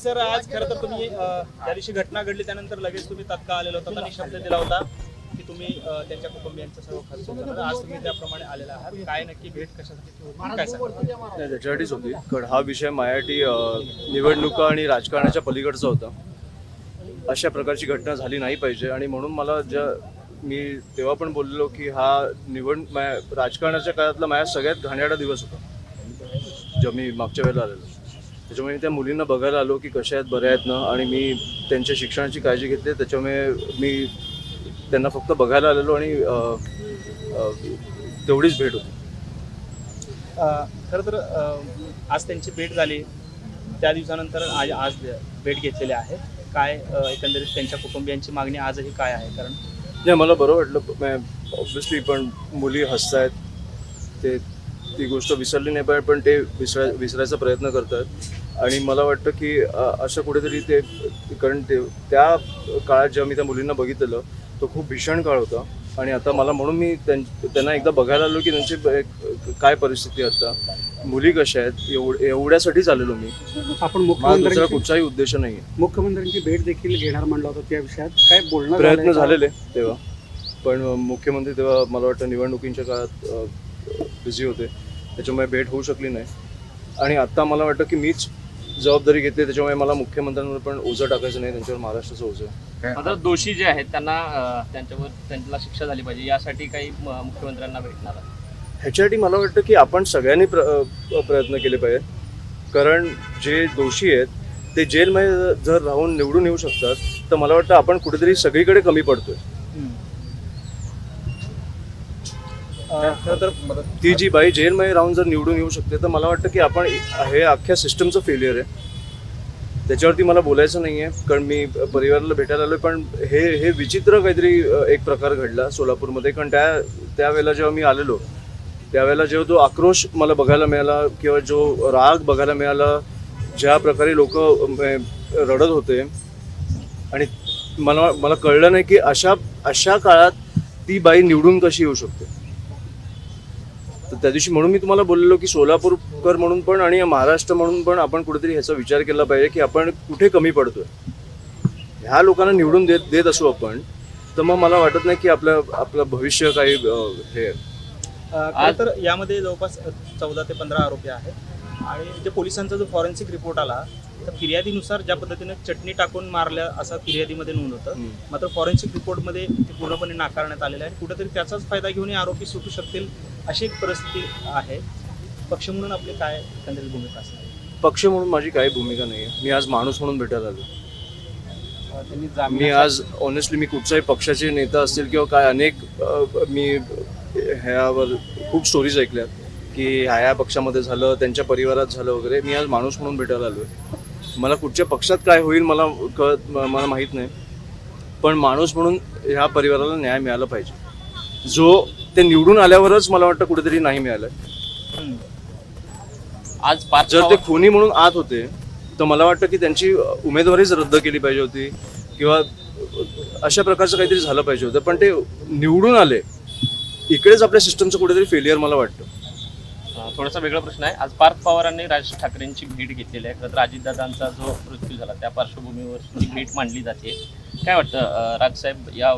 Sir, आज खरं तर तुम्ही त्या दिवशी घटना घडली त्यानंतर लगेच तुम्ही तत्काळ आलेला होता आणि शब्द दिला होता की तुम्ही त्यांच्या कुटुंबियांचा सर्व खर्च करणार. आज तुम्ही त्याप्रमाणे आलेला आहात. काय नक्की भेट कशासाठी होती काय सांगा? नाही, त्याच्यासाठीच होती, कारण हा विषय माझ्यासाठी निवडणुका आणि राजकारणाच्या पलीकडचा होता. अशा प्रकारची घटना झाली नाही पाहिजे आणि म्हणून मला मी तेव्हा पण बोललेलो की हा राजकारणाच्या काळातला माझ्या सगळ्यात घाणेरडा दिवस होता जेव्हा मी मागच्या वेळेला आलेलो. त्याच्यामुळे मी त्या मुलींना बघायला आलो की कशा आहेत, बऱ्या आहेत ना, आणि मी त्यांच्या शिक्षणाची काळजी घेतली. त्याच्यामुळे मी त्यांना फक्त बघायला आलेलो आणि तेवढीच भेट होती. खरं तर आज त्यांची भेट झाली, त्या दिवसानंतर आज भेट घेतलेली आहे. काय एकंदरीत त्यांच्या कुटुंबियांची मागणी आजही काय आहे? कारण नाही, मला बरं वाटलं. ऑब्व्हियसली पण मुली हसतायत, ती गोष्ट विसरली नाही पाहिजे, पण ते विसरायचा प्रयत्न करतात. आणि मला वाटतं की असं कुठेतरी कारण त्या काळात जेव्हा मी त्या मुलींना बघितलेलं तो खूप भीषण काळ होता. आणि आता मला म्हणून मी त्यांना एकदा बघायला आलो की त्यांची काय परिस्थिती आता, मुली कशा आहेत, एवढ्यासाठीच आलेलो मी. आपण दुसरा कुठचाही उद्देश नाही. मुख्यमंत्र्यांची भेट देखील घेणार म्हणलं होतं, त्या विषयात काय बोलणं प्रयत्न झालेले तेव्हा, पण मुख्यमंत्री तेव्हा मला वाटतं निवडणुकींच्या काळात बिझी होते, त्याच्यामुळे भेट होऊ शकली नाही. आणि आता मला वाटतं की मीच जबाबदारी घेतली, त्याच्यामुळे मला मुख्यमंत्र्यांवर पण ओझं टाकायचं नाही, त्यांच्यावर महाराष्ट्राचं ओझं. आता दोषी जे आहेत त्यांना शिक्षा झाली पाहिजे, यासाठी काही मुख्यमंत्र्यांना भेटणार आहे? ह्याच्यासाठी मला वाटतं की आपण सगळ्यांनी प्रयत्न केले पाहिजे, कारण जे दोषी आहेत ते जेलमध्ये जर राहून निवडून येऊ शकतात तर मला वाटतं आपण कुठेतरी सगळीकडे कमी पडतोय. खरं तर ती जी बाई जेलमध्ये राहून जर निवडून येऊ शकते तर मला वाटतं की आपण हे अख्ख्या सिस्टमचं फेलियर आहे. त्याच्यावरती मला बोलायचं नाही आहे, कारण मी परिवाराला भेटायला आलो. पण हे विचित्र काहीतरी एक प्रकार घडला सोलापूरमध्ये. कारण त्यावेळेला जेव्हा मी आलेलो त्यावेळेला जेव्हा तो आक्रोश मला बघायला मिळाला किंवा जो राग बघायला मिळाला, ज्या प्रकारे लोक रडत होते, आणि मला कळलं नाही की अशा काळात ती बाई निवडून कशी येऊ शकते. तर त्या दिवशी म्हणून मी तुम्हाला बोललेलो की सोलापूरकर म्हणून पण आणि महाराष्ट्र म्हणून पण आपण कुठेतरी ह्याचा विचार केला पाहिजे की आपण कुठे कमी पडतोय. ह्या लोकांना निवडून देत असू आपण, तर मग मला वाटत नाही की आपलं भविष्य काही हे. खरं तर यामध्ये जवळपास 14 ते 15 आरोपी आहेत. आणि जे पोलिसांचा जो फॉरेन्सिक रिपोर्ट आला तर फिर्यादीनुसार ज्या पद्धतीने चटणी टाकून मारल्या असं फिर्यादीमध्ये नोंद होतं, मात्र फॉरेन्सिक रिपोर्टमध्ये ते पूर्णपणे नाकारण्यात आलेलं आहे. कुठेतरी त्याचाच फायदा घेऊन आरोपी सुटू शकतील अशी एक परिस्थिती आहे. पक्ष म्हणून आपली काय एकंदरीत भूमिका असणार? पक्ष म्हणून माझी काही भूमिका नाही आहे. मी आज माणूस म्हणून भेटायला आलो. मी आज ऑनेस्टली मी कुठच्याही पक्षाचे नेता असतील किंवा काय अनेक मी ह्यावर खूप स्टोरीज ऐकल्यात की ह्या पक्षामध्ये झालं, त्यांच्या परिवारात झालं वगैरे. मी आज माणूस म्हणून भेटायला आलो आहे. मला कुठच्या पक्षात काय होईल मला माहीत नाही, पण माणूस म्हणून ह्या परिवाराला न्याय मिळाला पाहिजे, जो ते निवडून आल्यावरच मला वाटतं कुठेतरी नाही मिळालं. आज जर ते खुनी म्हणून आत होते तर मला वाटतं की त्यांची उमेदवारीच रद्द केली पाहिजे होती किंवा अशा प्रकारचं काहीतरी झालं पाहिजे होतं. पण ते निवडून आले, इकडेच आपल्या सिस्टमचं कुठेतरी फेलियर मला वाटतं. थोडासा वेगळा प्रश्न आहे. आज पार्थ पवारांनी राज ठाकरेंची भेट घेतलेली आहे. खरं तर अजितदादांचा जो मृत्यू झाला त्या पार्श्वभूमीवर ही भेट मांडली जाते. काय वाटतं राजसाहेब, या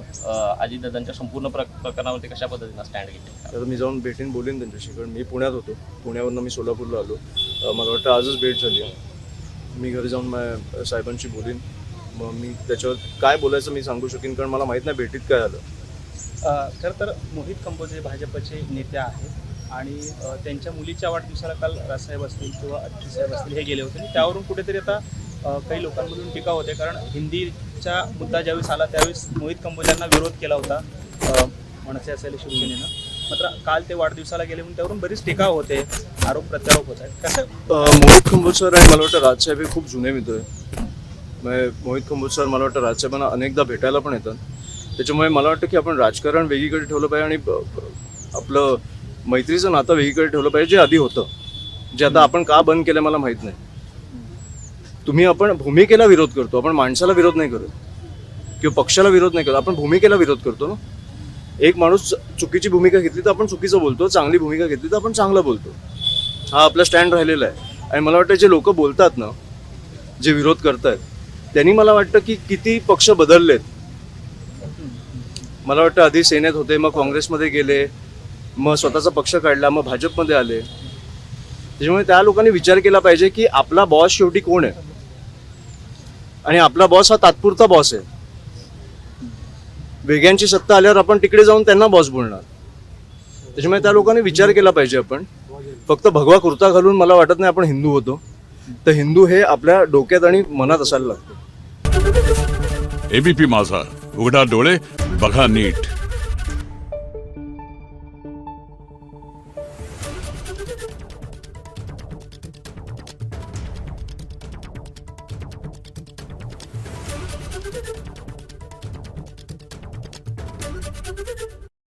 अजितदादांच्या संपूर्ण प्रकरणावरती कशा पद्धतीनं स्टँड घेतले? तर मी जाऊन भेटीन बोलीन त्यांच्याशी, कारण मी पुण्यात होतो, पुण्यावरनं मी सोलापूरला आलो. मला वाटतं आजच भेट झाली. मी घरी जाऊन माझ्या साहेबांशी बोलीन, मग मी त्याच्यावर काय बोलायचं मी सांगू शकेन, कारण मला माहीत नाही भेटीत काय आलं. खरं तर मोहित कंबोजे भाजपचे नेते आहेत आणि त्यांच्या मुलीच्या वाढदिवसाला काल राजसाहेब असतील किंवा अतिथीसाहेब असतील हे गेले होते. आणि त्यावरून कुठेतरी आता काही लोकांमधून टीका होते, कारण हिंदीचा मुद्दा ज्यावेळेस आला त्यावेळेस मोहित कंबोजांना विरोध केला होता मनसे असेल शिवसेनेनं. मात्र काल ते वाढदिवसाला गेले म्हणून त्यावरून बरीच टीका होते, आरोप प्रत्यारोप होत आहेत. कसं मोहित कंबोज सर आणि मला वाटतं राजसाहेब हे खूप जुने मित्र आहे. मोहित कंबोज सर मला वाटतं राजसाहेबांना अनेकदा भेटायला पण येतात. त्याच्यामुळे मला वाटतं की आपण राजकारण वेगळीकडे ठेवलं पाहिजे आणि आपलं मैत्रीचं नातं वेगळीकडे ठेवलं पाहिजे, जे आधी होतं, जे आता आपण का बंद केलं मला माहीत नाही. आपण भूमिकेला विरोध करतो, आपण माणसाला विरोध नाही करत किंवा पक्षाला विरोध नाही करत, आपण भूमिकेला विरोध करतो ना. एक माणूस चुकीची भूमिका घेतली तर आपण चुकीचं बोलतो, चांगली भूमिका घेतली तर आपण चांगलं बोलतो. हा आपला स्टँड राहिलेला आहे. आणि मला वाटतं जे लोक बोलतात ना, जे विरोध करतायत त्यांनी मला वाटतं की किती पक्ष बदललेत. मला वाटतं आधी सेनेत होते, मग काँग्रेसमध्ये गेले, मग स्वतःचा पक्ष काढला, मग भाजपमध्ये आले. त्याच्यामुळे त्या लोकांनी विचार केला पाहिजे की आपला बॉस शेवटी कोण आहे, आणि आपला बॉस हा तात्पुरता बॉस आहे. वेग्यांची सत्ता आल्यावर आपण तिकडे जाऊन त्यांना बॉस बोलणार. त्याच्यामुळे त्या लोकांनी विचार केला पाहिजे. आपण फक्त भगवा कुर्ता घालून मला वाटत नाही आपण हिंदू होतो. तर हिंदू हे आपल्या डोक्यात आणि मनात असायला लागतं. एबीपी माझा, उघडा डोळे बघा नीट.